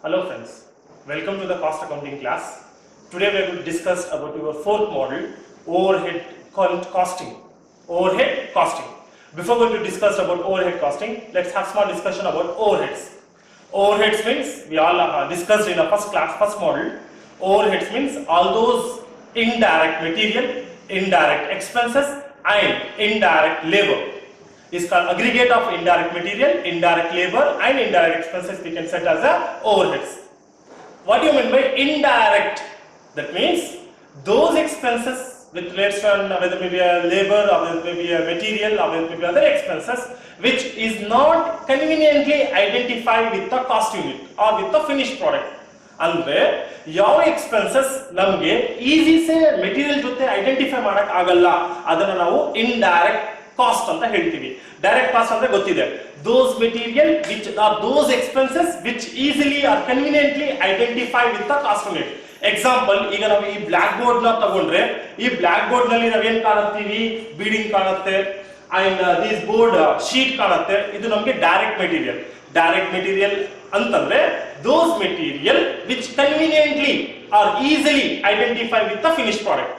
Hello friends, welcome to the cost accounting class. Today we are going to discuss about your fourth model, overhead costing. Overhead costing. Before going to discuss about overhead costing, let's have small discussion about overheads. Overheads means we all discussed in the first model. Overheads means all those indirect material, indirect expenses and indirect labor. Is called aggregate of indirect material, indirect labor and indirect expenses we can set as a overheads. What do you mean by indirect? That means those expenses which relates on whether maybe a labor or whether maybe a material or whether maybe other expenses which is not conveniently identified with the cost unit or with the finished product. ಅಂದ್ರೆ ಯಾವ expenses ನಮಗೆ easy ಸೇ material ಜೊತೆ identify ಮಾಡಕ್ ಆಗಲ್ಲ ಅದನ್ನ ನಾವು indirect cost ಅಂತ ಹೇಳ್ತೀವಿ. ಡೈರೆಕ್ಟ್ ಕಾಸ್ಟ್ ಅಂದ್ರೆ ಗೊತ್ತಿದೆ, those material which are those expenses which easily or conveniently identify with the cost unit. Example, ಈಗ ನಾವು ಈ ಬ್ಲಾಕ್ ಬೋರ್ಡ್ ನ ತಗೊಂಡ್ರೆ ಈ ಬ್ಲಾಕ್ ಬೋರ್ಡ್ ನಲ್ಲಿ ನಾವೇನ್ ಕಾಣುತ್ತೀವಿ, ಬೀಡಿಂಗ್ ಕಾಣುತ್ತೆ ಅಂಡ್ ದಿಸ್ ಬೋರ್ಡ್ ಶೀಟ್ ಕಾಣುತ್ತೆ. ಇದು ನಮಗೆ ಡೈರೆಕ್ಟ್ ಮೆಟೀರಿಯಲ್. ಡೈರೆಕ್ಟ್ ಮೆಟೀರಿಯಲ್ ಅಂತಂದ್ರೆ those material which conveniently or easily identify with the finished product.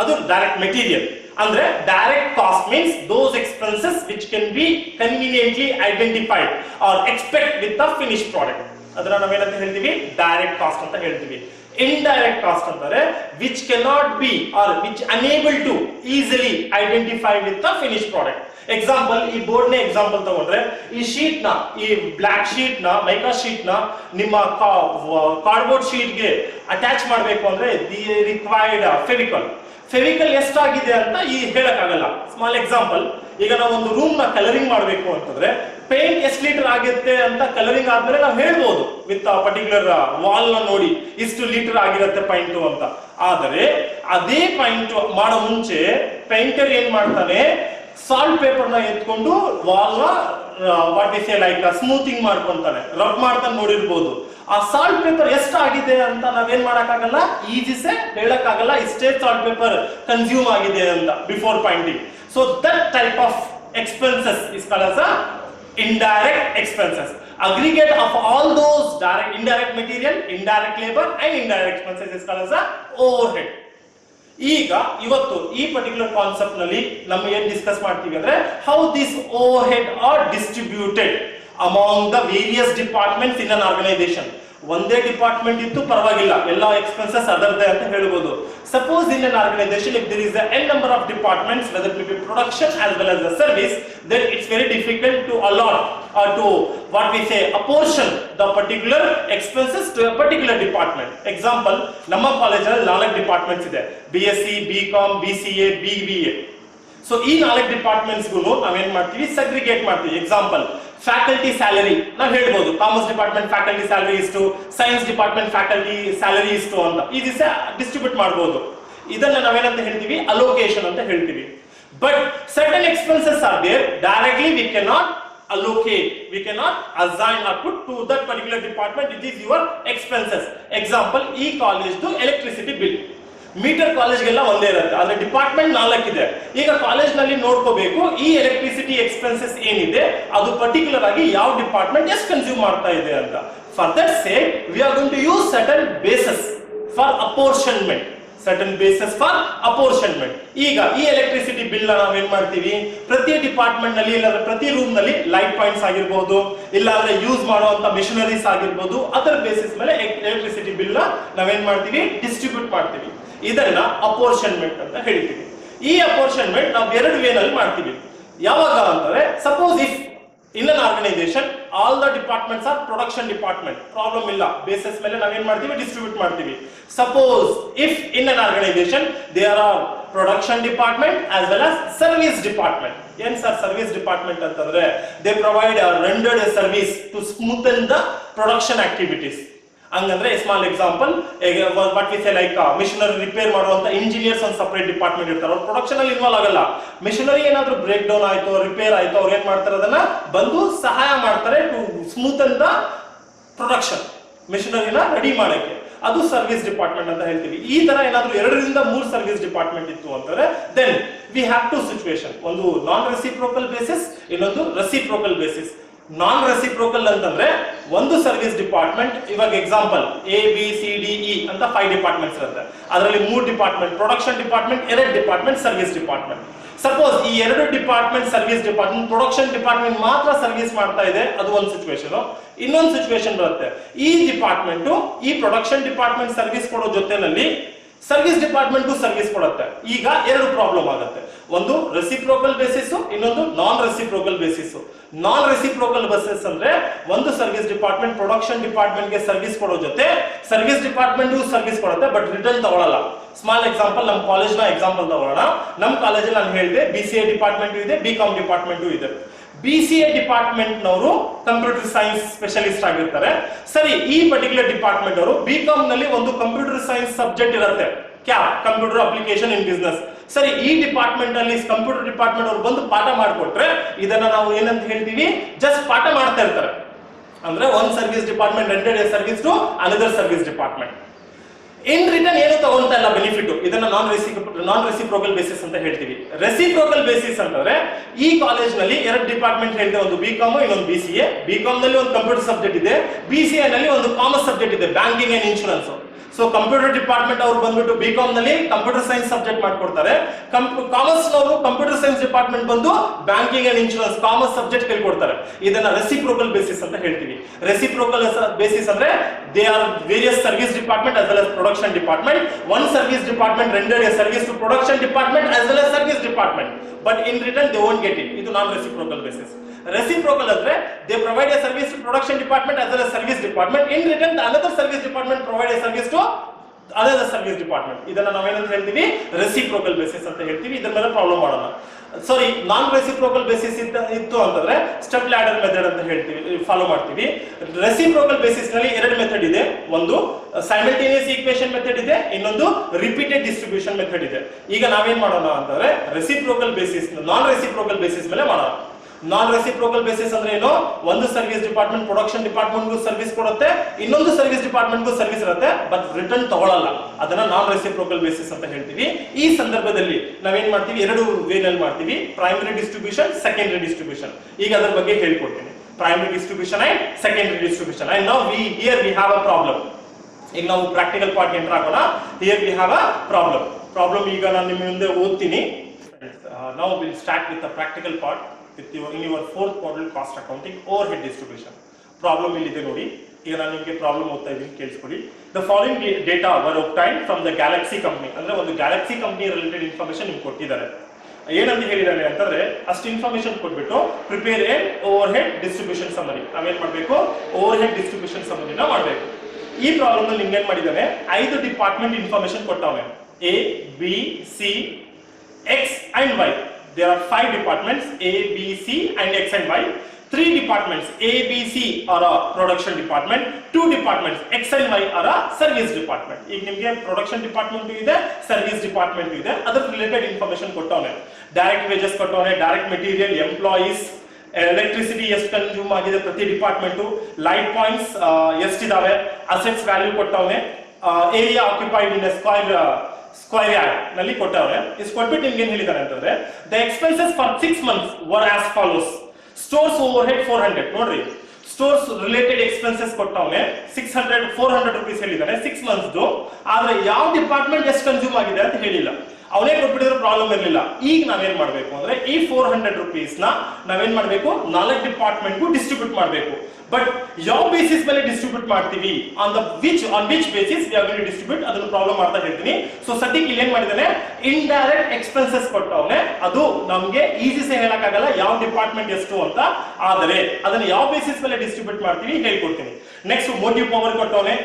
ಅದು ಡೈರೆಕ್ಟ್ ಮೆಟೀರಿಯಲ್. ಅಂದ್ರೆ direct cost means those expenses which can be conveniently identified or expect with the finished product. ಅದನ್ನ ನಾವೇನಂತ ಹೇಳ್ತೀವಿ, direct cost ಅಂತ ಹೇಳ್ತೀವಿ. indirect cost ಅಂದರೆ which cannot be or which unable to easily identify with the finished product. Example, ಈ board ನ example ತಗೊಂಡ್ರೆ ಈ ಶೀಟ್ ನ, ಈ ಬ್ಲಾಕ್ ಶೀಟ್ ನ, ಮೈಕಾ ಶೀಟ್ ನ ನಿಮ್ಮ ಕಾರ್ಡ್ಬೋರ್ಡ್ ಶೀಟ್ ಗೆ ಅಟ್ಯಾಚ್ ಮಾಡಬೇಕು ಅಂದ್ರೆ ದಿ ರಿಕ್ವೈರ್ಡ್ ಫೆವಿಕಲ್ ಎಷ್ಟಾಗಿದೆ ಅಂತ ಈ ಹೇಳಕ್ಕಾಗಲ್ಲ. ಸ್ಮಾಲ್ ಎಕ್ಸಾಂಪಲ್, ಈಗ ನಾವು ಒಂದು ರೂಮ್ ನ ಕಲರಿಂಗ್ ಮಾಡಬೇಕು ಅಂತಂದ್ರೆ ಪೇಂಟ್ ಎಷ್ಟು ಲೀಟರ್ ಆಗುತ್ತೆ ಅಂತ ಕಲರಿಂಗ್ ಆದ್ಮೇಲೆ ನಾವು ಹೇಳ್ಬೋದು ವಿತ್ ಪರ್ಟಿಕ್ಯುಲರ್ ವಾಲ್ ನ ನೋಡಿ ಇಷ್ಟು ಲೀಟರ್ ಆಗಿರುತ್ತೆ ಪೈಂಟ್ ಅಂತ. ಆದರೆ ಅದೇ ಪೈಂಟ್ ಮಾಡೋ ಮುಂಚೆ ಪೇಂಟರ್ ಏನ್ ಮಾಡ್ತಾನೆ, ಸಾಲ್ಟ್ ಪೇಪರ್ ನ ಎತ್ಕೊಂಡು ವಾಲ್ ನ ವಾಟ್ ಇಸ್ ಲೈಕ್ ಸ್ಮೂತಿಂಗ್ ಮಾಡ್ಕೊಂತಾನೆ, ರಬ್ ಮಾಡ್ತಾನೆ, ನೋಡಿರ್ಬೋದು. ಆ ಸಾಲ್ಟ್ ಪೇಪರ್ ಎಷ್ಟಾಗಿದೆ ಅಂತ ನಾವೇನ್ ಮಾಡಕ್ಕಾಗಲ್ಲ, ಈಜಿ ಸೆ ಹೇಳಕ್ಕಾಗಲ್ಲ ಇಷ್ಟೇ ಸಾಲ್ಟ್ ಪೇಪರ್ ಕನ್ಸ್ಯೂಮ್ ಆಗಿದೆ ಅಂತ before pointing. So that type of expenses is called as indirect expenses, aggregate of all those direct indirect material, indirect labor and indirect expenses is called as a overhead. ಈಗ ಇವತ್ತು ಈ particular concept ನಲ್ಲಿ ನಾವು ಏನ್ discuss ಮಾಡ್ತೀವಿ ಅಂದ್ರೆ how this overhead are distributed among the various departments in an organization. ಒಂದೇ department ಇತ್ತು ಪರವಾಗಿಲ್ಲ, ಎಲ್ಲ ಎಕ್ಸ್ಪೆನ್ಸಸ್ ಅದರದೇ ಅಂತ ಹೇಳ್ಬೋದು. Suppose in an organization if there is a n number of departments, whether it be production as well as the service, then it's very difficult to allot or to what we say apportion the particular expenses to a particular department. Example, ನಮ್ಮ ಕಾಲೇಜಲ್ಲಿ 4 departments ಇದೆ, BSc, BCom, BCA, BBA. So ಈ 4 departments ಗೂ ನಾವೇನ್ ಮಾಡ್ತೀವಿ, segregate ಮಾಡ್ತೀವಿ. Example, faculty salary ನಾವು ಹೇಳ್ಬೋದು, ಕಾಮರ್ಸ್ ಡಿಪಾರ್ಟ್ಮೆಂಟ್ ಫ್ಯಾಕಲ್ಟಿ ಸ್ಯಾಲರಿ ಇಷ್ಟು, ಸೈನ್ಸ್ ಡಿಪಾರ್ಟ್ಮೆಂಟ್ ಫ್ಯಾಕಲ್ಟಿ ಸ್ಯಾಲರಿ ಇಷ್ಟು ಅಂತ ಈ ದಿವಸ ಡಿಸ್ಟ್ರಿಬ್ಯೂಟ್ ಮಾಡಬಹುದು. ಇದನ್ನ ನಾವೇನಂತ ಹೇಳ್ತೀವಿ, ಅಲೋಕೇಶನ್ ಅಂತ ಹೇಳ್ತೀವಿ. But certain expenses are there, directly we can allocate, we cannot assign or put to that particular department, it is your expenses. Example, ಈ ಕಾಲೇಜ್ದು ಎಲೆಕ್ಟ್ರಿಸಿಟಿ ಬಿಲ್, ಮೀಟರ್ ಕಾಲೇಜ್ಗೆಲ್ಲ ಒಂದೇ ಇರುತ್ತೆ, ಆದ್ರೆ ಡಿಪಾರ್ಟ್ಮೆಂಟ್ 4 ಇದೆ. ಈಗ ಕಾಲೇಜ್ ನಲ್ಲಿ ನೋಡ್ಕೋಬೇಕು ಈ ಎಲೆಕ್ಟ್ರಿಸಿಟಿ ಎಕ್ಸ್ಪೆನ್ಸಸ್ ಏನಿದೆ ಅದು ಪರ್ಟಿಕ್ಯುಲರ್ ಆಗಿ ಯಾವ ಡಿಪಾರ್ಟ್ಮೆಂಟ್ ಎಷ್ಟು ಕನ್ಸ್ಯೂಮ್ ಮಾಡ್ತಾ ಇದೆ ಅಂತ. For that sake we are going to use certain bases for apportionment, certain bases for apportionment. ಈಗ ಈ ಎಲೆಕ್ಟ್ರಿಸಿಟಿ ಬಿಲ್ ನಾವ್ ಏನ್ ಮಾಡ್ತೀವಿ, ಪ್ರತಿ ಡಿಪಾರ್ಟ್ಮೆಂಟ್ ನಲ್ಲಿ ಇಲ್ಲ ಪ್ರತಿ ರೂಮ್ ನಲ್ಲಿ ಲೈಟ್ ಪಾಯಿಂಟ್ಸ್ ಆಗಿರ್ಬಹುದು, ಇಲ್ಲ ಅಂದ್ರೆ ಯೂಸ್ ಮಾಡುವಂತ ಮಿಷನರೀಸ್ ಆಗಿರ್ಬಹುದು, ಅದರ ಬೇಸಿಸ್ ಮೇಲೆ ಎಲೆಕ್ಟ್ರಿಸಿಟಿ ಬಿಲ್ ನಾವೇನ್ ಮಾಡ್ತೀವಿ, ಡಿಸ್ಟ್ರಿಬ್ಯೂಟ್ ಮಾಡ್ತೀವಿ. ಇದನ್ನ ಅಪೋರ್ಷನ್ಮೆಂಟ್ ಅಂತ ಹೇಳ್ತೀವಿ. ಈ ಅಪೋರ್ಷನ್ಮೆಂಟ್ ನಾವು 2 ವೇನಲ್ಲಿ ಮಾಡ್ತೀವಿ. ಯಾವಾಗ ಅಂದ್ರೆ, suppose if in an organization all the departments are production department, problem ಇಲ್ಲ, ಬೇಸಿಸ್ ಮೇಲೆ ನಾವೇನ್ ಮಾಡ್ತೀವಿ, ಡಿಸ್ಟ್ರಿಬ್ಯೂಟ್ ಮಾಡ್ತೀವಿ. Suppose if in an organization there are production department as well as service department. ಏನ್ ಸರ್ ಸರ್ವಿಸ್ ಡಿಪಾರ್ಟ್ಮೆಂಟ್ ಅಂತಂದ್ರೆ they provide a rendered service to smoothen the production activities. ಹಂಗಂದ್ರೆ small example, what we say like machinery repair ಮಾಡುವಂತ engineers ಒಂದು separate department ಇರ್ತಾರೆ, ಅವ್ರು production ಅಲ್ಲಿ involve ಆಗಲ್ಲ. Missionary ಏನಾದ್ರು ಬ್ರೇಕ್ ಡೌನ್ ಆಯ್ತು, ರಿಪೇರ್ ಆಯ್ತು, ಅವ್ರು ಏನ್ ಮಾಡ್ತಾರೆ, ಅದನ್ನ ಬಂದು ಸಹಾಯ ಮಾಡ್ತಾರೆ ಟು ಸ್ಮೂತನ್ ದ ಪ್ರೊಡಕ್ಷನ್, ಮಿಷನರಿನ ರೆಡಿ ಮಾಡಕ್ಕೆ. ಅದು ಸರ್ವಿಸ್ ಡಿಪಾರ್ಟ್ಮೆಂಟ್ ಅಂತ ಹೇಳ್ತೀವಿ. ಈ ತರ ಏನಾದ್ರು 2 ರಿಂದ 3 ಸರ್ವಿಸ್ ಡಿಪಾರ್ಟ್ಮೆಂಟ್ ಇತ್ತು ಅಂತಂದ್ರೆ ದೆನ್ ವಿ ಹ್ಯಾವ್ 2 ಸಿಚುವೇಶನ್, ಒಂದು ನಾನ್ ರೆಸಿಪ್ರೋಕಲ್ ಬೇಸಿಸ್, ಇನ್ನೊಂದು ರೆಸಿಪ್ರೋಕಲ್ ಬೇಸಿಸ್. ನಾನ್ ರೆಸಿಪ್ರೋಕಲ್ ಅಂತಂದ್ರೆ ಒಂದು ಸರ್ವಿಸ್ ಡಿಪಾರ್ಟ್ಮೆಂಟ್, ಇವಾಗ ಎಕ್ಸಾಂಪಲ್ ABCDE ಅಂತ 5 ಡಿಪಾರ್ಟ್ಮೆಂಟ್ಸ್ ಇರುತ್ತೆ. ಅದರಲ್ಲಿ 3 department production department, 2 department service department. Suppose ಈ 2 department service department production department ಮಾತ್ರ ಸರ್ವಿಸ್ ಮಾಡ್ತಾ ಇದೆ, ಅದು ಒಂದು ಸಿಚುವೇಶನ್. ಇನ್ನೊಂದು ಸಿಚುವೇಶನ್ ಬರುತ್ತೆ, ಈ ಡಿಪಾರ್ಟ್ಮೆಂಟ್ ಈ ಪ್ರೊಡಕ್ಷನ್ ಡಿಪಾರ್ಟ್ಮೆಂಟ್ ಸರ್ವಿಸ್ ಕೊಡೋ ಜೊತೆನಲ್ಲಿ ಸರ್ವಿಸ್ ಡಿಪಾರ್ಟ್ಮೆಂಟ್ ಸರ್ವಿಸ್ ಕೊಡುತ್ತೆ. ಈಗ 2 ಪ್ರಾಬ್ಲಮ್ ಆಗುತ್ತೆ, ಒಂದು ರೆಸಿಪ್ರೋಕಲ್ ಬೇಸಿಸ್, ಇನ್ನೊಂದು ನಾನ್ ರೆಸಿಪ್ರೋಕಲ್ ಬೇಸಿಸ್. ನಾನ್ ರೆಸಿಪ್ರೋಕಲ್ ಬೇಸಿಸ್ ಅಂದ್ರೆ ಒಂದು ಸರ್ವಿಸ್ ಡಿಪಾರ್ಟ್ಮೆಂಟ್ ಪ್ರೊಡಕ್ಷನ್ ಡಿಪಾರ್ಟ್ಮೆಂಟ್ ಗೆ ಸರ್ವಿಸ್ ಕೊಡೋ ಜೊತೆ ಸರ್ವಿಸ್ ಡಿಪಾರ್ಟ್ಮೆಂಟ್ ಸರ್ವಿಸ್ ಕೊಡುತ್ತೆ, ಬಟ್ ರಿಟರ್ನ್ ತಗೊಳ್ಳಲ್ಲ. ಸ್ಮಾಲ್ ಎಕ್ಸಾಂಪಲ್, ನಮ್ಮ ಕಾಲೇಜ್ ನ ಎಕ್ಸಾಂಪಲ್ ತಗೊಳ್ಳೋಣ. ನಮ್ಮ ಕಾಲೇಜಲ್ಲಿ ನಾನು ಹೇಳಿದೆ BCA ಡಿಪಾರ್ಟ್ಮೆಂಟ್ ಇದೆ, BCom ಡಿಪಾರ್ಟ್ಮೆಂಟ್ ಇದೆ. BCA ಡಿಪಾರ್ಟ್ಮೆಂಟ್ ನವರು ಕಂಪ್ಯೂಟರ್ ಸೈನ್ಸ್ ಸ್ಪೆಷಲಿಸ್ಟ್ ಆಗಿರ್ತಾರೆ. ಸರಿ, ಈ ಪರ್ಟಿಕ್ಯುಲರ್ ಡಿಪಾರ್ಟ್ಮೆಂಟ್ ಅವರು BCom ನಲ್ಲಿ ಒಂದು ಕಂಪ್ಯೂಟರ್ ಸೈನ್ಸ್ ಸಬ್ಜೆಕ್ಟ್ ಇರುತ್ತೆ, ಕಂಪ್ಯೂಟರ್ ಅಪ್ಲಿಕೇಶನ್ ಇನ್ ಬಿಸ್ನೆಸ್. ಸರಿ, ಈ ಡಿಪಾರ್ಟ್ಮೆಂಟ್ ಅಲ್ಲಿ ಕಂಪ್ಯೂಟರ್ ಡಿಪಾರ್ಟ್ಮೆಂಟ್ ಅವರು ಬಂದು ಪಾಠ ಮಾಡಿಕೊಟ್ರೆ ಇದನ್ನ ನಾವು ಏನಂತ ಹೇಳ್ತೀವಿ, ಜಸ್ಟ್ ಪಾಠ ಮಾಡ್ತಾ ಇರ್ತಾರೆ. ಅಂದ್ರೆ ಒಂದ್ service department rendered a service to another service department. In return ಏನು ತಗೊಂತ ಇಲ್ಲ ಬೆನಿಫಿಟ್. ಇದನ್ನ ನಾನ್ ರೆಸಿಪ್ರೋಕಲ್ ಬೇಸಿಸ್ ಅಂತ ಹೇಳ್ತೀವಿ. ರೆಸಿಪ್ರೋಕಲ್ ಬೇಸಿಸ್ ಅಂತಂದ್ರೆ ಈ ಕಾಲೇಜ್ ನಲ್ಲಿ 2 ಡಿಪಾರ್ಟ್ಮೆಂಟ್ ಹೇಳಿದೆ, ಒಂದು BCom ಇನ್ನೊಂದು BCA. BCom ನಲ್ಲಿ ಒಂದು ಕಂಪ್ಯೂಟರ್ ಸಬ್ಜೆಕ್ಟ್ ಇದೆ, BCA ನಲ್ಲಿ ಒಂದು ಕಾಮರ್ಸ್ ಸಬ್ಜೆಕ್ಟ್ ಇದೆ, banking and insurance. So computer department ಅವರು ಬಂದ್ಬಿಟ್ಟು BCom ನಲ್ಲಿ ಕಂಪ್ಯೂಟರ್ ಸೈನ್ಸ್ ಸಬ್ಜೆಕ್ಟ್ ಮಾಡ್ಕೊಡ್ತಾರೆ. ಕಾಮರ್ಸ್ ನವರು ಕಂಪ್ಯೂಟರ್ ಸೈನ್ಸ್ ಡಿಪಾರ್ಟ್ಮೆಂಟ್ ಬಂದು banking and insurance commerce subject ಹೇಳ್ಕೊಡ್ತಾರೆ. ಇದನ್ನ ರೆಸಿಪ್ರೋಕಲ್ ಬೇಸಿಸ್ ಅಂತ ಹೇಳ್ತೀವಿ. ರೆಸಿಪ್ರೋಕಲ್ ಬೇಸಿಸ್ ಅಂದ್ರೆ they are various service department as well as production department. One service department rendered a service to production department as well as service department, but in return they won't get it. ಇದು ನಾನ್ reciprocal basis. Reciprocal ಅಂದ್ರೆ they provide a service to production department as well as service department. In return the another service department provide a service to another service department. ಇದನ್ನ ನಾವೇನಂತ ಹೇಳ್ತೀವಿ, reciprocal basis ಅಂತ ಹೇಳ್ತೀವಿ. ಇದರ ಮೇಲೆ problem ಮಾಡೋಣ. ಸಾರಿ, ನಾನ್ reciprocal basis ಇತ್ತು ಅಂತಂದ್ರೆ ಸ್ಟೆಪ್ ಲ್ಯಾಡರ್ ಮೆಥಡ್ ಅಂತ ಹೇಳ್ತೀವಿ, ಫಾಲೋ ಮಾಡ್ತೀವಿ. ರೆಸಿಪ್ರೋಕಲ್ ಬೇಸಿಸ್ ನಲ್ಲಿ 2 ಮೆಥಡ್ ಇದೆ, ಒಂದು ಸೈಮಲ್ಟೇನಿಯಸ್ ಈಕ್ವೇಷನ್ ಮೆಥಡ್ ಇದೆ, ಇನ್ನೊಂದು ರಿಪೀಟೆಡ್ ಡಿಸ್ಟ್ರಿಬ್ಯೂಷನ್ ಮೆಥಡ್ ಇದೆ. ಈಗ ನಾವೇನ್ ಮಾಡೋಣ ಅಂತಂದ್ರೆ ರೆಸಿಪ್ರೋಕಲ್ ಬೇಸಿಸ್ ನಾನ್ ರೆಸಿಪ್ರೋಕಲ್ ಬೇಸಿಸ್ ಮೇಲೆ ಮಾಡೋಣ. ನಾನ್ ರೆಸಿಪ್ರೋಕಲ್ ಬೇಸಿಸ್ ಅಂದ್ರೆ ಏನು, ಒಂದು ಸರ್ವಿಸ್ ಡಿಪಾರ್ಟ್ಮೆಂಟ್ ಪ್ರೊಡಕ್ಷನ್ ಡಿಪಾರ್ಟ್ಮೆಂಟ್ಗೂ ಸರ್ವಿಸ್ ಕೊಡುತ್ತೆ, ಇನ್ನೊಂದು ಸರ್ವಿಸ್ ಡಿಪಾರ್ಟ್ಮೆಂಟ್ಗೂ ಸರ್ವಿಸ್ ಇರುತ್ತೆ, ಬಟ್ ರಿಟರ್ನ್ ತಗೊಳ್ಳಲ್ಲ. ಅದನ್ನ ನಾನ್ ರೆಸಿಪ್ರೋಕಲ್ ಬೇಸಿಸ್ ಅಂತ ಹೇಳ್ತೀವಿ. ಈ ಸಂದರ್ಭದಲ್ಲಿ ನಾವೇನ್ ಮಾಡ್ತೀವಿ, 2 ವೇನಲ್ಲಿ ಮಾಡ್ತೀವಿ, ಪ್ರೈಮರಿ ಡಿಸ್ಟ್ರಿಬ್ಯೂಷನ್, ಸೆಕೆಂಡರಿ ಡಿಸ್ಟ್ರಿಬ್ಯೂಷನ್. ಈಗ ಅದರ ಬಗ್ಗೆ ಹೇಳ್ಕೊಡ್ತೀನಿ. Primary distribution and secondary distribution. And now here we have a problem. ಈಗ ನಾವು ಪ್ರಾಕ್ಟಿಕಲ್ ಪಾರ್ಟ್ ಎಂಟರ್ ಆಗೋಣ. Here we have a problem. ಈಗ ನಾನು ನಿಮ್ಮ ಮುಂದೆ ಓದ್ತೀನಿ. Now we'll start with the practical part in your 4th module cost accounting overhead distribution. Problem ಇಲ್ಲಿದೆ ನೋಡಿ. ಈಗ ನಾನು ನಿಮಗೆ ಪ್ರಾಬ್ಲಮ್ ಓದ್ತಾ ಇದ್ದೀನಿ, ಕೇಳಿಸ್ಕೊಳ್ಳಿ. The following data were obtained from the Galaxy company. ಅಂದ್ರೆ ಒಂದು Galaxy company ರಿಲೇಟೆಡ್ ಇನ್ಫಾರ್ಮೇಶನ್ ನಿಮ್ಗೆ ಕೊಟ್ಟಿದ್ದಾರೆ. ಏನಂತ ಹೇಳಿದಾರೆ ಅಂತಂದ್ರೆ ಅಷ್ಟು ಇನ್ಫಾರ್ಮೇಶನ್ ಕೊಟ್ಬಿಟ್ಟು prepare A over head distribution summary. ನಾವೇನ್ ಮಾಡ್ಬೇಕು, ಓವರ್ ಹೆಡ್ ಡಿಸ್ಟ್ರಿಬ್ಯೂಷನ್ ಸಮರಿನ ಮಾಡ್ಬೇಕು. ಈ ಪ್ರಾಬ್ಲಮ್ ನಲ್ಲಿ ನಿಮ್ಗೆ ಏನ್ ಮಾಡಿದಾನೆ, 5 ಡಿಪಾರ್ಟ್ಮೆಂಟ್ ಇನ್ಫಾರ್ಮೇಶನ್ ಕೊಟ್ಟವನೆ, A, B, C, X and Y. There are 5 departments, A, B, C and X and Y. 3 departments, A, B, C are a production department. 2 departments, X and Y are a service department. ಈಗ ನಿಮಗೆ production department ಇದೆ, service department ಇದೆ, ಅದರ related information ಕೊಟ್ಟವನೆ. Direct wages ಕೊಟ್ಟವನೆ, direct material, employees, electricity ಎಷ್ಟು consume ಆಗಿದೆ ಪ್ರತಿ ಡಿಪಾರ್ಟ್ಮೆಂಟ್, ಲೈಟ್ ಪಾಯಿಂಟ್ಸ್ ಎಷ್ಟಿದಾವೆ, ಅಸೆಟ್ಸ್ ವ್ಯಾಲ್ಯೂ ಕೊಟ್ಟವನೆ, area occupied in square yard ನಲ್ಲಿ ಕೊಟ್ಟವ್ರೆ. ಇಷ್ಟು ಕೊಟ್ಬಿಟ್ಟು ನಿಮ್ಗೆ ಏನ್ ಹೇಳಿದಾರೆ ಅಂತಂದ್ರೆ the expenses for 6 months were as follows. Stores overhead 400. ನೋಡ್ರಿ, ಸ್ಟೋರ್ಸ್ ರಿಲೇಟೆಡ್ ಎಕ್ಸ್ಪೆನ್ಸಸ್ ಕೊಟ್ಟವನೆ 400 ರೂಪೀಸ್ ಹೇಳಿದಾನೆ 6 months. ಆದ್ರೆ ಯಾವ ಡಿಪಾರ್ಟ್ಮೆಂಟ್ ಎಷ್ಟು ಕನ್ಸ್ಯೂಮ್ ಆಗಿದೆ ಅಂತ ಹೇಳಿಲ್ಲ, ಅವನೇ ಕೊಟ್ಬಿಟ್ಟಿದ್ರೆ ಪ್ರಾಬ್ಲಮ್ ಇರಲಿಲ್ಲ. ಈಗ ನಾವೇನ್ ಮಾಡ್ಬೇಕು ಅಂದ್ರೆ ಈ 400 ರೂಪೀಸ್ ನ ನಾವೇನ್ ಮಾಡ್ಬೇಕು, 4 ಡಿಪಾರ್ಟ್ಮೆಂಟ್ಗೂ ಡಿಸ್ಟ್ರಿಬ್ಯೂಟ್ ಮಾಡ್ಬೇಕು. ಬಟ್ ಯಾವ ಬೇಸಿಸ್ ಮೇಲೆ ಡಿಸ್ಟ್ರಿಬ್ಯೂಟ್ ಮಾಡ್ತೀವಿ, on which basis we are going to distribute, ಅದನ್ನ ಪ್ರಾಬ್ಲಮ್ ಮಾಡ್ತಾ ಹೇಳ್ತೀನಿ. ಸೊ ಸದ್ಯಕ್ಕೆ ಇಲ್ಲಿ ಏನ್ ಮಾಡಿದಾನೆ, ಇಂಡೈರೆಕ್ಟ್ ಎಕ್ಸ್ಪೆನ್ಸಸ್ ಕೊಟ್ಟವನೆ. ಅದು ನಮ್ಗೆ ಈಸಿ ಸೇ ಹೇಳಕ್ಕಾಗಲ್ಲ ಯಾವ ಡಿಪಾರ್ಟ್ಮೆಂಟ್ ಎಷ್ಟು ಅಂತ, ಆದರೆ ಅದನ್ನ ಯಾವ ಬೇಸಿಸ್ ಮೇಲೆ ಡಿಸ್ಟ್ರಿಬ್ಯೂಟ್ ಮಾಡ್ತೀವಿ ಹೇಳ್ಕೊಡ್ತೀನಿ. ನೆಕ್ಸ್ಟ್ ಮೋಟಿವ್ ಪವರ್ ಕೊಟ್ಟವನೆ,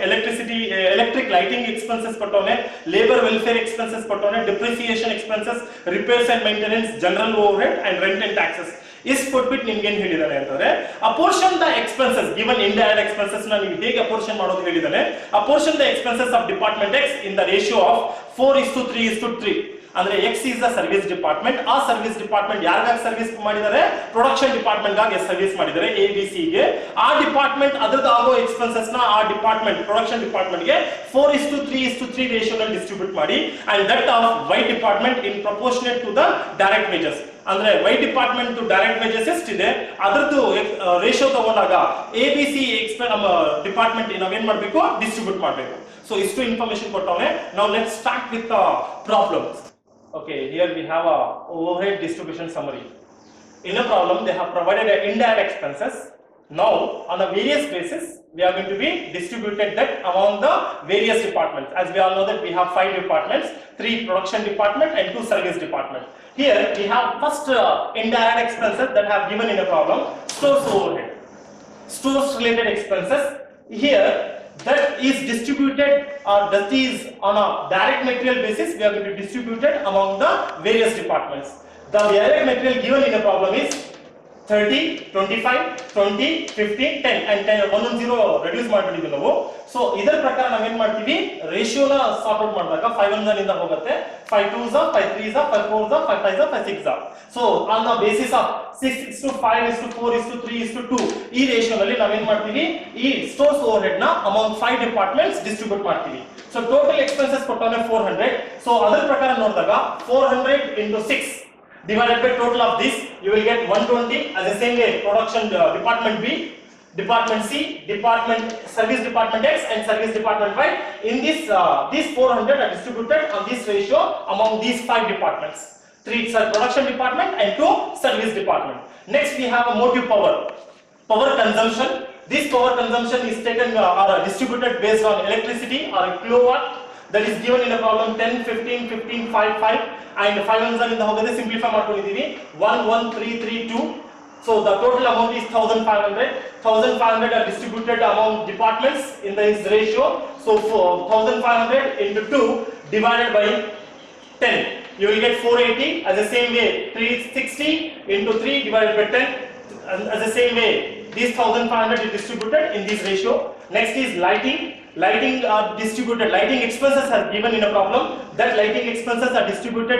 ಎಲೆಕ್ಟ್ರಿಕ್ ಲೈಟಿಂಗ್ ಎಕ್ಸ್ಪೆನ್ಸಸ್ ಕೊಟ್ಟವನೆ, ಲೇಬರ್ ವೆಲ್ಫೇರ್ ಎಕ್ಸ್ಪೆನ್ಸಸ್ ಕೊಟ್ಟವನೆ, depreciation expenses, repairs and maintenance, general overhead and rent and taxes. ಇಷ್ಟು ಕೊಟ್ಬಿಟ್ಟು ನಿಮ್ಗೆ ಏನ್ ಹೇಳಿದಾನೆ ಅಂತಂದ್ರೆ apportion the expenses given indirect expenses ನ ನೀವು ಹೇಗೆ ಅಪೋರ್ಷನ್ ಮಾಡೋದು ಹೇಳಿದಾನೆ. Apportion the expenses of department X in the ratio of 4:3:3. ಅಂದ್ರೆ X is the service department. ಆ ಸರ್ವಿಸ್ ಡಿಪಾರ್ಟ್ಮೆಂಟ್ ಯಾರಿಗಾಗಿ ಸರ್ವಿಸ್ ಮಾಡಿದ್ದಾರೆ, ಪ್ರೊಡಕ್ಷನ್ ಡಿಪಾರ್ಟ್ಮೆಂಟ್ ಗಾಗಿ ಸರ್ವಿಸ್ ಮಾಡಿದ್ದಾರೆ, ABC ಗೆ. ಆ ಡಿಪಾರ್ಟ್ಮೆಂಟ್ ಅದ್ರದ್ದು ಆಗೋ ಎಕ್ಸ್ಪೆನ್ಸಸ್ ನ ಆ ಡಿಪಾರ್ಟ್ಮೆಂಟ್ ಪ್ರೊಡಕ್ಷನ್ ಡಿಪಾರ್ಟ್ಮೆಂಟ್ ಗೆ 4:3:3 ರೇಷಿಯೋ ನಲ್ಲಿ ಡಿಸ್ಟ್ರಿಬ್ಯೂಟ್ ಮಾಡಿ. And that of Y department in proportionate to the direct wages. ಅಂದ್ರೆ ವೈ ಡಿಪಾರ್ಟ್ಮೆಂಟ್ ಡೈರೆಕ್ಟ್ ವೇಜಸ್ ಎಷ್ಟಿದೆ ಅದರದ್ದು ರೇಷಿಯೋ ತಗೊಂಡಾಗ ಎ ಬಿ ಸಿ ನಮ್ಮ ಡಿಪಾರ್ಟ್ಮೆಂಟ್ ನಾವೇನ್ ಮಾಡಬೇಕು ಡಿಸ್ಟ್ರಿಬ್ಯೂಟ್ ಮಾಡಬೇಕು. ಸೊ ಇಷ್ಟು ಇನ್ಫಾರ್ಮೇಶನ್ ಕೊಟ್ಟವನೆ. ನಾವು let's start with problems. Okay, here we have a overhead distribution summary. In a problem, they have provided a indirect expenses. Now, on a various basis, we are going to be distributed that among the various departments. As we all know that we have 5 departments, 3 production department and 2 service department. Here we have first indirect expenses that have given in a problem, stores overhead. Stores related expenses. Here that is distributed or that is on a direct material basis, we are going to distribute it among the various departments. The direct material given in the problem is 30, 25, 20, 15, 10 and 10 110 reduce ಮಾಡಿಬಿಟ್ಟಿದ್ದೀವಿ ನಾವು. So ಇದರ ಪ್ರಕಾರ ನಾವು ಏನು ಮಾಡ್ತೀವಿ ರೇಷಿಯೋನ sort out ಮಾಡಿದಾಗ 5 1 ಇಂದ ಹೋಗುತ್ತೆ 5 2s 5 3s 5 4s 5 5s 5 6s. So on the basis of 6:5:4:3:2 ಈ ರೇಷಿಯೋನಲ್ಲಿ ನಾವು ಏನು ಮಾಡ್ತೀವಿ ಈ ಸ್ಟೋರ್ಸ್ ಓವರ್ಹೆಡ್ ನ ಅಮೌಂಟ್ 5 ಡಿಪಾರ್ಟ್ಮೆಂಟ್ಸ್ ಡಿಸ್ಟ್ರಿಬ್ಯೂಟ್ ಮಾಡ್ತೀವಿ. ಸೊ ಟೋಟಲ್ ಎಕ್ಸ್ಪೆನ್ಸಸ್ ಕೊಟ್ಟವನೆ 400. ಸೊ ಅದರ ಪ್ರಕಾರ ನೋಡಿದಾಗ 400 into 6 divided by total of this, you will get 120. As the same way, production department B, department C, department service department X and service department Y. In this these 400 are distributed on this ratio among these 5 departments. 3 production department and 2 service department. Next we have a motive power consumption. This power consumption is taken or distributed based on electricity or kilowatt. That is given in a problem 10 15 15 5 5 and 5 ones in the ಹೋಗದೆ simplify ಮಾಡ್ಕೊಂಡಿದ್ದೀವಿ 1 1 3 3 2. So the total amount is 1500 are distributed among departments in this ratio. So 1500 into 2 divided by 10, you will get 480. As the same way 360 into 3 divided by 10, as the same way these 1500 is distributed in this ratio. Next is lighting are distributed. Lighting expenses are given in a problem. That lighting expenses are distributed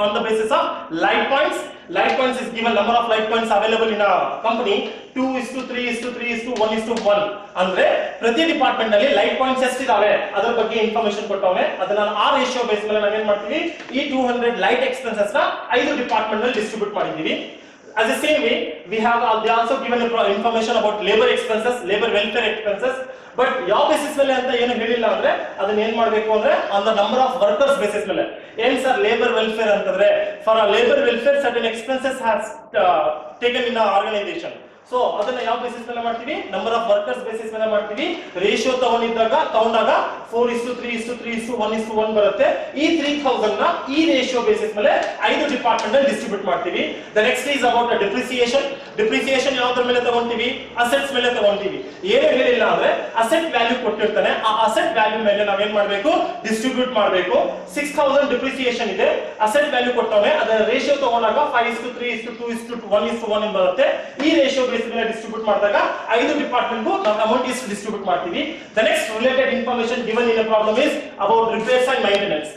on the basis of light points. Light points is given number of light points available in a company 2:3:3:1:1. ಅಂದ್ರೆ ಪ್ರತಿ department ನಲ್ಲಿ light points ಎಷ್ಟಿದಾವೆ ಅದರ ಬಗ್ಗೆ information ಕೊಟ್ಟವನೆ. ಅದನ್ನ ಆ ratio base ಮೇಲೆ ನಾವೇನ್ ಮಾಡ್ತೀವಿ ಈ 200 ಲೈಟ್ ಎಕ್ಸ್ಪೆನ್ಸಸ್ ನ 5 ಡಿಪಾರ್ಟ್ಮೆಂಟ್ ನಲ್ಲಿ ಡಿಸ್ಟ್ರಿಬ್ಯೂಟ್ ಮಾಡಿದ್ದೀವಿ. As the same way, we have they also given information about labor expenses, labor welfare expenses. But ಯಾವ ಬೇಸಿಸ್ ಮೇಲೆ ಅಂತ ಏನು ಹೇಳಿಲ್ಲ ಅಂದ್ರೆ ಅದನ್ನ ಏನ್ ಮಾಡಬೇಕು ಅಂದ್ರೆ on the number of workers basis ಮೇಲೆ. ಏನ್ ಸರ್ ಲೇಬರ್ ವೆಲ್ಫೇರ್ ಅಂತಂದ್ರೆ for a labor welfare certain expenses has taken in a organization. So ಅದನ್ನ ಯಾವ ಬೇಸಿಸ್ ಮೇಲೆ ಮಾಡ್ತೀವಿ ನಂಬರ್ ಆಫ್ ವರ್ಕರ್ಸ್ ಬೇಸಿಸ್ ಮೇಲೆ ಮಾಡ್ತೀವಿ. ರೇಷಿಯೋ ತಗೊಂಡಾಗ 4:3:3:1:1 ಬರುತ್ತೆ. ಈ 3000 ನ ಈ ರೇಷಿಯೋ ಬೇಸಿಸ್ ಮೇಲೆ 5 ಡಿಪಾರ್ಟ್ಮೆಂಟ್ ಅಲ್ಲಿ ಡಿಸ್ಟ್ರಿಬ್ಯೂಟ್ ಮಾಡ್ತೀವಿ. The next is about depreciation ಯಾವ್ದ್ರ ಮೇಲೆ ತಗೊಂತೀವಿ ಅಸೆಟ್ಸ್ ಮೇಲೆ ತಗೊಂತೀವಿ. ಏನು ಹೇಳಿಲ್ಲ ಅಂದ್ರೆ ಅಸೆಟ್ ವ್ಯಾಲ್ಯೂ ಕೊಟ್ಟಿರ್ತಾನೆ ಆ ಅಸೆಟ್ ವ್ಯಾಲ್ಯೂ ಮೇಲೆ ನಾವೇನ್ ಮಾಡಬೇಕು ಡಿಸ್ಟ್ರಿಬ್ಯೂಟ್ ಮಾಡಬೇಕು. 6000 ಡಿಪ್ರಿಸಿಯೇಷನ್ ಇದೆ ಅಸೆಟ್ ವ್ಯಾಲ್ಯೂ ಕೊಟ್ಟವನೆ ಅದರ ರೇಷಿಯೋ ತಗೊಂಡಾಗ 5:3:2:1:1 ಬರುತ್ತೆ. ಈ ರೇಷಿಯೋ ಡಿಸ್ಟ್ರಿಬ್ಯೂಟ್ ಮಾಡಿದಾಗ 5 ಡಿಪಾರ್ಟ್ಮೆಂಟ್ ನಾವು ಅಮೌಂಟ್ ಇಷ್ಟು ಡಿಸ್ಟ್ರಿಬ್ಯೂಟ್ ಮಾಡ್ತೀವಿ. The next related information given in a problem is about repairs and maintenance.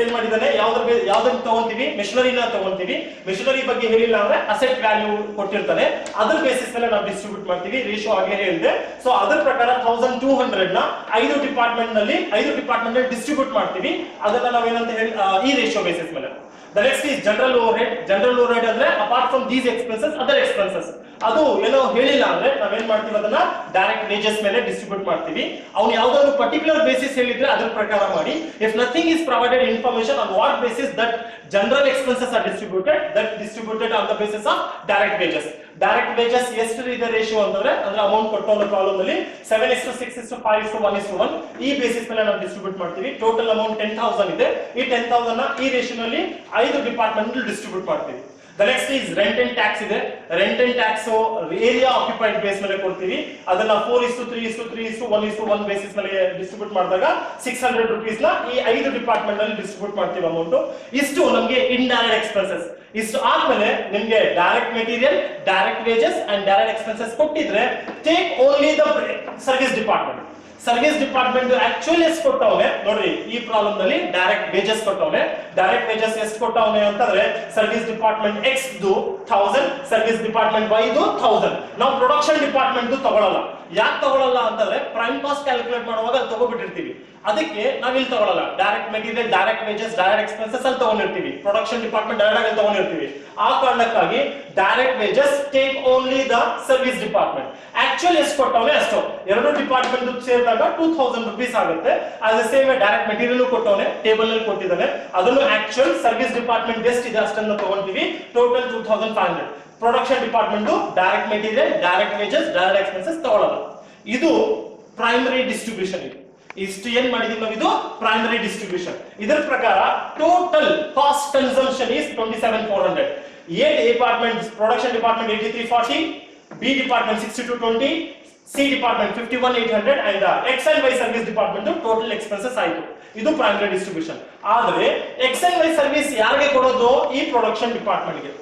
ಏನ್ ಮಾಡಿದಾನೆ ಯಾವ್ದನ್ನ ತಗೊಂತೀವಿ ಮೆಷಿನರಿನ ತಗೊಂತೀವಿ. ಮೆಷಿನರಿ ಬಗ್ಗೆ ಹೇಳಿಲ್ಲ ಅಂದ್ರೆ ಅಸೆಟ್ ವ್ಯಾಲ್ಯೂ ಕೊಟ್ಟಿರ್ತಾನೆ ಅದ್ರ ಬೇಸಿಸ್ ಮೇಲೆ ನಾವು ಡಿಸ್ಟ್ರಿಬ್ಯೂಟ್ ಮಾಡ್ತೀವಿ. ರೇಷಿಯೋ ಆಗಲೇ ಹೇಳಿದೆ. ಸೊ ಅದರ ಪ್ರಕಾರ 1200 ನ 5 ಡಿಪಾರ್ಟ್ಮೆಂಟ್ ನಲ್ಲಿ ಡಿಸ್ಟ್ರಿಬ್ಯೂಟ್ ಮಾಡ್ತೀವಿ. ಅದನ್ನ ನಾವೇನಂತ ಹೇಳಿ ಈ ರೇಷಿಯೋ ಬೇಸಿಸ್ ಮೇಲೆ. The next is general overhead ಅಂದ್ರೆ apart from these expenses other expenses ಅದು ಏನೋ ಹೇಳಿಲ್ಲ ಅಂದ್ರೆ ನಾವೇನ್ ಮಾಡ್ತೀವಿ ಅದನ್ನ ಡೈರೆಕ್ಟ್ ವೇಜಸ್ ಮೇಲೆ ಡಿಸ್ಟ್ರಿಬ್ಯೂಟ್ ಮಾಡ್ತೀವಿ. ಅವ್ನು ಯಾವ್ದಾದ್ರು ಪರ್ಟಿಕ್ಯುಲರ್ ಬೇಸಿಸ್ ಹೇಳಿದ್ರೆ ಅದ್ರ ಪ್ರಕಾರ ಮಾಡಿ. If nothing is provided information on what basis that general expenses are distributed on the basis of direct wages. Direct wages ಎಷ್ಟು ಇದೆ ರೇಷಿಯೋ ಅಂದ್ರೆ ಅಮೌಂಟ್ ಕೊಟ್ಟವನ ಪ್ರಾಬ್ಲಮ್ ಅಲ್ಲಿ 7:6:5:1:1 ಈ ಬೇಸಿಸ್ ಮೇಲೆ ನಾವು ಡಿಸ್ಟ್ರಿಬ್ಯೂಟ್ ಮಾಡ್ತೀವಿ. ಟೋಟಲ್ ಅಮೌಂಟ್ 10,000 ಇದೆ. ಈ 10,000 ನ ಈ ರೇಷಿಯೋನಲ್ಲಿ 5 ಡಿಪಾರ್ಟ್ಮೆಂಟ್ ಡಿಸ್ಟ್ರಿಬ್ಯೂಟ್ ಮಾಡ್ತೀವಿ. The next is rent and tax ಇದೆ. Rent and tax area occupied base ಮೇಲೆ ಕೊಡ್ತೀವಿ. ಅದನ್ನ 4:3:3:1:1 ಬೇಸಿಸ್ ಮೇಲೆ ಡಿಸ್ಟ್ರಿಬ್ಯೂಟ್ ಮಾಡಿದಾಗ 600 rupees ನ ಈ 5 ಡಿಪಾರ್ಟ್ಮೆಂಟ್ ಅಲ್ಲಿ ಡಿಸ್ಟ್ರಿಬ್ಯೂಟ್ ಮಾಡ್ತೀವಿ ಅಮೌಂಟ್. ಇಷ್ಟು ನಮಗೆ ಇಂಡೈರೆಕ್ಟ್ ಎಕ್ಸ್ಪೆನ್ಸಸ್. ಇಷ್ಟು ಆದ್ಮೇಲೆ ನಿಮಗೆ direct material, direct wages and direct expenses ಕೊಟ್ಟಿದ್ರೆ take only the service department. Service department actually ಎಷ್ಟು ಕೊಟ್ಟವನೆ ನೋಡ್ರಿ ಈ ಪ್ರಾಬ್ಲಮ್ ನಲ್ಲಿ ಡೈರೆಕ್ಟ್ ವೇಜಸ್ ಕೊಟ್ಟವನೆ. ಡೈರೆಕ್ಟ್ ವೇಜಸ್ ಎಷ್ಟು ಕೊಟ್ಟವನೆ ಅಂತಂದ್ರೆ service department X 1000, service department Y 1000. ನಾವು ಪ್ರೊಡಕ್ಷನ್ ಡಿಪಾರ್ಟ್ಮೆಂಟ್ ತಗೊಳ್ಳಲ್ಲ. ಯಾಕೆ ತಗೊಳ್ಳಲ್ಲ ಅಂತಂದ್ರೆ ಪ್ರೈಮ್ ಕಾಸ್ಟ್ ಕ್ಯಾಲ್ಕುಲೇಟ್ ಮಾಡುವಾಗ ಅಲ್ಲಿ ತಗೋಬಿಟ್ಟಿರ್ತೀವಿ, ಅದಕ್ಕೆ ನಾವ್ ಇಲ್ಲಿ ತಗೊಳ್ಳಲ್ಲ. Direct material, direct wages, direct expenses ಅಲ್ಲಿ ತಗೊಂಡಿರ್ತೀವಿ, ಪ್ರೊಡಕ್ಷನ್ ಡಿಪಾರ್ಟ್ಮೆಂಟ್ ಡೈರೆಕ್ಟ್ ಆಗಿ ತಗೊಂಡಿರ್ತೀವಿ. ಆ ಕಾರಣಕ್ಕಾಗಿ direct wages take only the service department. Actually ಎಷ್ಟು ಕೊಟ್ಟವನೇ ಅಷ್ಟು, ಎರಡು ಡಿಪಾರ್ಟ್ಮೆಂಟ್ ಸೇರಿದಾಗ 2000 rupees ಆಗುತ್ತೆ. ಅದೇ ಸೇಮ್ ಡೈರೆಕ್ಟ್ ಮೆಟೀರಿಯಲ್ ಕೊಟ್ಟವನೇ, ಟೇಬಲ್ ಅಲ್ಲಿ ಕೊಟ್ಟಿದ್ದಾನೆ, ಅದನ್ನು ಆಕ್ಚುಯಲ್ ಸರ್ವಿಸ್ ಡಿಪಾರ್ಟ್ಮೆಂಟ್ ಎಷ್ಟು ಇದೆ ಅಷ್ಟನ್ನು ತಗೊಂತೀವಿ, total 2500. Production department direct material, direct wages, direct expenses ತಗೊಳ್ಳಲ್ಲ. ಇದು ಪ್ರೈಮರಿ ಡಿಸ್ಟ್ರಿಬ್ಯೂಷನ್. ಇಷ್ಟು ಏನ್ ಮಾಡಿದೀವಿ ನಾವು, ಇದು ಪ್ರೈಮರಿ ಡಿಸ್ಟ್ರಿಬ್ಯೂಷನ್. ಇದರ ಪ್ರಕಾರ total cost consumption is 27,400. A department, production department 8340, B department 6220, C department 51,800 and X and Y service department total expenses ಆಯಿತು. ಇದು ಪ್ರೈಮರಿ ಡಿಸ್ಟ್ರಿಬ್ಯೂಷನ್. ಆದ್ರೆ ಎಕ್ಸ್ ಅಂಡ್ ವೈ ಸರ್ವಿಸ್ ಯಾರಿಗೆ ಕೊಡೋದು, ಈ ಪ್ರೊಡಕ್ಷನ್ ಡಿಪಾರ್ಟ್ಮೆಂಟ್ ಗೆ.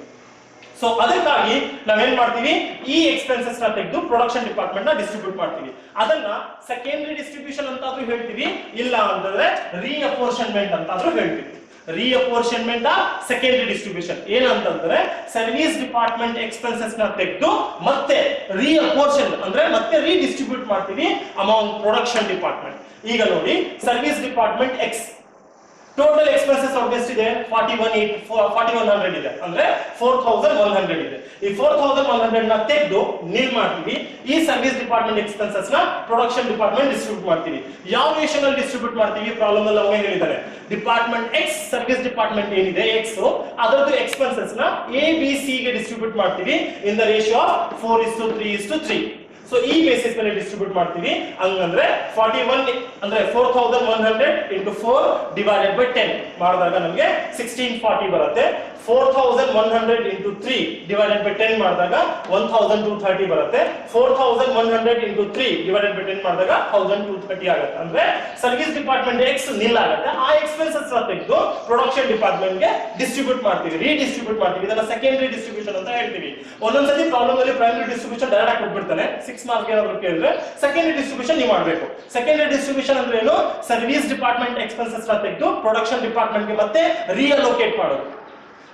ಸೊ ಅದಕ್ಕಾಗಿ ನಾವೇನ್ ಮಾಡ್ತೀವಿ, ಈ ಎಕ್ಸ್ಪೆನ್ಸಸ್ ನ ತೆಗೆದು ಪ್ರೊಡಕ್ಷನ್ ಡಿಪಾರ್ಟ್ಮೆಂಟ್ ನ ಡಿಸ್ಟ್ರಿಬ್ಯೂಟ್ ಮಾಡ್ತೀವಿ. ಅದನ್ನ ಸೆಕೆಂಡರಿ ಡಿಸ್ಟ್ರಿಬ್ಯೂಷನ್ ಅಂತಾದ್ರೂ ಹೇಳ್ತೀವಿ, ಇಲ್ಲ ಅಂತಂದ್ರೆ ರೀಅಪೋರ್ಷನ್ಮೆಂಟ್ ಅಂತಾದ್ರೂ ಹೇಳ್ತೀವಿ. ರೀಅಪೋರ್ಷನ್ಮೆಂಟ್ ಸೆಕೆಂಡರಿ ಡಿಸ್ಟ್ರಿಬ್ಯೂಷನ್ ಏನಂತಂದ್ರೆ ಸರ್ವಿಸ್ ಡಿಪಾರ್ಟ್ಮೆಂಟ್ ಎಕ್ಸ್ಪೆನ್ಸಸ್ ನ ತೆಗೆದು ಮತ್ತೆ ರೀಅಪೋರ್ಷನ್ ಅಂದ್ರೆ ಮತ್ತೆ ರೀಡಿಸ್ಟ್ರಿಬ್ಯೂಟ್ ಮಾಡ್ತೀವಿ ಅಮಾಂಗ್ ಪ್ರೊಡಕ್ಷನ್ ಡಿಪಾರ್ಟ್ಮೆಂಟ್. ಈಗ ನೋಡಿ, service department X total expenses ಅವ್ರಿಗೆ ಎಷ್ಟಿದೆ, 4100 ಇದೆ, ಅಂದ್ರೆ 4100 ಇದೆ. ಈ 4100 ನ ತೆಗೆದು ನೀಲ್ ಮಾಡ್ತೀವಿ, ಈ ಸರ್ವಿಸ್ ಡಿಪಾರ್ಟ್ಮೆಂಟ್ ಎಕ್ಸ್ಪೆನ್ಸಸ್ ನ ಪ್ರೊಡಕ್ಷನ್ ಡಿಪಾರ್ಟ್ಮೆಂಟ್ ಡಿಸ್ಟ್ರಿಬ್ಯೂಟ್ ಮಾಡ್ತೀವಿ. ಯಾವ ರೇಷನ್ ಅಲ್ಲಿ ಡಿಸ್ಟ್ರಿಬ್ಯೂಟ್ ಮಾಡ್ತೀವಿ, ಪ್ರಾಬ್ಲಮ್ ಅಲ್ಲಿ ಅವನೇ ಹೇಳಿದ್ದಾರೆ. ಡಿಪಾರ್ಟ್ಮೆಂಟ್ ಎಕ್ಸ್ ಸರ್ವಿಸ್ ಡಿಪಾರ್ಟ್ಮೆಂಟ್ ಏನಿದೆ ಎಕ್ಸ್, ಅದರದ್ದು ಎಕ್ಸ್ಪೆನ್ಸಸ್ ನ ಎ ಬಿ ಸಿ ಗೆ ಡಿಸ್ಟ್ರಿಬ್ಯೂಟ್ ಮಾಡ್ತೀವಿ ಇನ್ ದ ರೇಷಿಯೋ ಆಫ್ 4:3:3. ಸೊ ಈ ಬೇಸಿಸ್ ಮೇಲೆ ಡಿಸ್ಟ್ರಿಬ್ಯೂಟ್ ಮಾಡ್ತೀವಿ. ಹಂಗಂದ್ರೆ 41 ಅಂದ್ರೆ 4100 into 4 divided by 10 ಮಾಡಿದಾಗ ನಮಗೆ 1640 ಬರುತ್ತೆ. 4100 into 3 divided by 10 ಮಾಡಿದಾಗ 1230 ಬರುತ್ತೆ. 4100 into 3 divided by 10 ಮಾಡಿದಾಗ 1230 ಆಗುತ್ತೆ. ಅಂದ್ರೆ ಸರ್ವಿಸ್ ಡಿಪಾರ್ಟ್ಮೆಂಟ್ ಎಕ್ಸ್ ನಿಲ್ ಆಗುತ್ತೆ. ಆ ಎಕ್ಸ್ಪೆನ್ಸಸ್ ತೆಗೆದು ಪ್ರೊಡಕ್ಷನ್ ಡಿಪಾರ್ಟ್ಮೆಂಟ್ ಗೆ ಡಿಸ್ಟ್ರಿಬ್ಯೂಟ್ ಮಾಡ್ತೀವಿ, ರೀಡಿಸ್ಟ್ರಿಬ್ಯೂಟ್ ಮಾಡ್ತೀವಿ. ಇದನ್ನ ಸೆಕೆಂಡರಿ ಡಿಸ್ಟ್ರಿಬ್ಯೂಷನ್ ಅಂತ ಹೇಳ್ತೀವಿ. ಒಂದೊಂದ್ಸತಿ ಪ್ರಾಬ್ಲಮ್ ಅಲ್ಲಿ ಪ್ರೈಮರಿ ಡಿಸ್ಟ್ರಿಬ್ಯೂಷನ್ ಡೈರೆಕ್ಟ್ ಆಗಿ ಕೊಟ್ಬಿಡ್ತಾನೆ, 6 ಮಾರ್ಕ್ಸ್ ಏನಾದ್ರು ಕೇಳಿದ್ರೆ ಸೆಕೆಂಡರಿ ಡಿಸ್ಟ್ರಿಬ್ಯೂಷನ್ ನೀವು ಮಾಡಬೇಕು. ಸೆಕೆಂಡರಿ ಡಿಸ್ಟ್ರಿಬ್ಯೂಷನ್ ಅಂದ್ರೆ ಏನು, ಸರ್ವಿಸ್ ಡಿಪಾರ್ಟ್ಮೆಂಟ್ ಎಕ್ಸ್ಪೆನ್ಸಸ್ ತೆಗೆದು ಪ್ರೊಡಕ್ಷನ್ ಡಿಪಾರ್ಟ್ಮೆಂಟ್ ಗೆ ಮತ್ತೆ ರೀಅಲೋಕೇಟ್ ಮಾಡೋದು.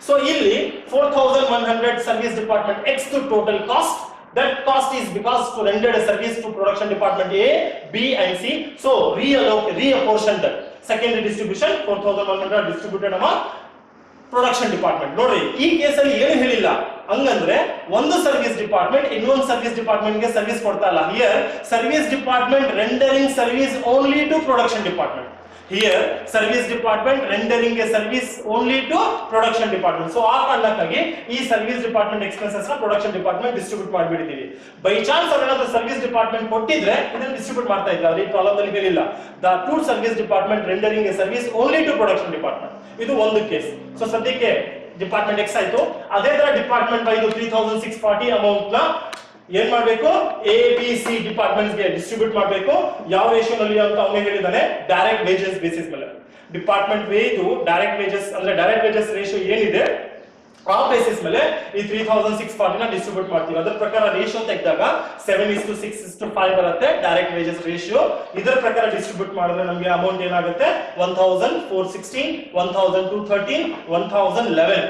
ಸೊ ಇಲ್ಲಿ 4100 service department X to total cost. That cost is because to render a service to production department A, B and C. So reapportioned secondary distribution 4100 distributed among production department. ನೋಡ್ರಿ, ಈ ಕೇಸಲ್ಲಿ ಏನು ಹೇಳಿಲ್ಲ, ಹಂಗಂದ್ರೆ ಒಂದು service department ಇನ್ನೊಂದು service department ಗೆ service ಕೊಡ್ತಾ ಇಲ್ಲ. Here service department rendering service only to production department. Here service department rendering a service only to production department. So ಆ ಕಾರಣಕ್ಕಾಗಿ ಈ ಸರ್ವಿಸ್ ಡಿಪಾರ್ಟ್ಮೆಂಟ್ ಎಕ್ಸ್ಪೆನ್ಸಸ್ ನ ಪ್ರೊಡಕ್ಷನ್ ಡಿಪಾರ್ಟ್ಮೆಂಟ್ ಡಿಸ್ಟ್ರಿಬ್ಯೂಟ್ ಮಾಡಿಬಿಟ್ಟಿದ್ದೀವಿ. By chance ಅವರೇನಾದ್ರೂ service department ಕೊಟ್ಟಿದ್ರೆ ಇದನ್ನ ಡಿಸ್ಟ್ರಿಬ್ಯೂಟ್ ಮಾಡ್ತಾ ಇದ್ದಾರೆ, ಅವ್ರಿಗೆ ಪ್ರಾಬ್ಲಮ್ ಅಲ್ಲಿ ಹೇಳಿಲ್ಲ. The two service department rendering a service only to production department, ಇದು ಒಂದು ಕೇಸ್. ಸೊ ಸದ್ಯಕ್ಕೆ ಡಿಪಾರ್ಟ್ಮೆಂಟ್ ಎಕ್ಸ್ ಆಯ್ತು. ಅದೇ ತರ ಡಿಪಾರ್ಟ್ಮೆಂಟ್ ಬೈ 3640 ಅಮೌಂಟ್ ನ ಏನ್ ಮಾಡ್ಬೇಕು, ಎ ಬಿ ಸಿ ಡಿಪಾರ್ಟ್ಮೆಂಟ್ಸ್ ಗೆ ಡಿಸ್ಟ್ರಿಬ್ಯೂಟ್ ಮಾಡಬೇಕು. ಯಾವ ರೇಷಿಯೋ ನಲ್ಲಿ ಅಂತ ಅವನೇ ಹೇಳಿದಾನೆ, ಡೈರೆಕ್ಟ್ ವೇಜಸ್ ಬೇಸಿಸ್ ಮೇಲೆ. ಡಿಪಾರ್ಟ್ಮೆಂಟ್ ವೇಜ್ ಡೈರೆಕ್ಟ್ ವೇಜಸ್ ಅಂದ್ರೆ ಡೈರೆಕ್ಟ್ ವೇಜಸ್ ರೇಷಿಯೋ ಏನಿದೆ ಆ ಬೇಸಿಸ್ ಮೇಲೆ ಈ 3640 ನ ಡಿಸ್ಟ್ರಿಬ್ಯೂಟ್ ಮಾಡ್ತೀವಿ. ಅದರ ಪ್ರಕಾರ ರೇಷಿಯೋ ತೆಗೆದಾಗ 7:6:5 ಬರುತ್ತೆ ಡೈರೆಕ್ಟ್ ವೇಜಸ್ ರೇಷಿಯೋ. ಇದರ ಪ್ರಕಾರ ಡಿಸ್ಟ್ರಿಬ್ಯೂಟ್ ಮಾಡಿದ್ರೆ ನಮಗೆ ಅಮೌಂಟ್ ಏನಾಗುತ್ತೆ, 1416, 1213, 1011.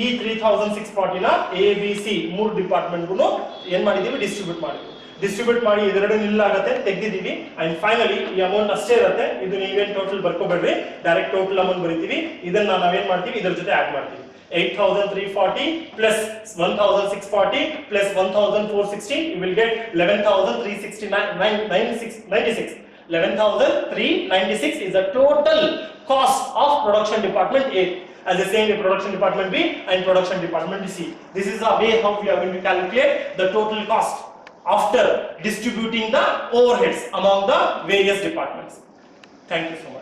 ಈ 3640 ನ ಎ ಬಿ ಸಿ ಮೂರು ಡಿಪಾರ್ಟ್ಮೆಂಟ್ಗೂ ಏನ್ ಮಾಡಿದೀವಿ, ಡಿಸ್ಟ್ರಿಬ್ಯೂಟ್ ಮಾಡಿದ್ವಿ. ಡಿಸ್ಟ್ರಿಬ್ಯೂಟ್ ಮಾಡಿ ಇದೆರಡು ನಿಲ್ ಆಗುತ್ತೆ, ತೆಗೆದಿದ್ದೀವಿ. ಅಂಡ್ ಫೈನಲಿ ಈ ಅಮೌಂಟ್ ಅಷ್ಟೇ ಇರುತ್ತೆ. ಇದು ನೀವೇನ್ ಟೋಟಲ್ ಬರ್ಕೋಬೇಡ್ರಿ, ಡೈರೆಕ್ಟ್ ಟೋಟಲ್ ಅಮೌಂಟ್ ಬರೀತೀವಿ. ಇದನ್ನ ನಾವೇನ್ ಮಾಡ್ತೀವಿ, ಇದರ ಜೊತೆ ಆಡ್ ಮಾಡ್ತೀವಿ. 8340 plus 1640 plus 1416, you will get 11,396. 11,396 is the total cost of production department A. As the same way production department B and production department C. This is the way how we are going to calculate the total cost after distributing the overheads among the various departments. Thank you so much.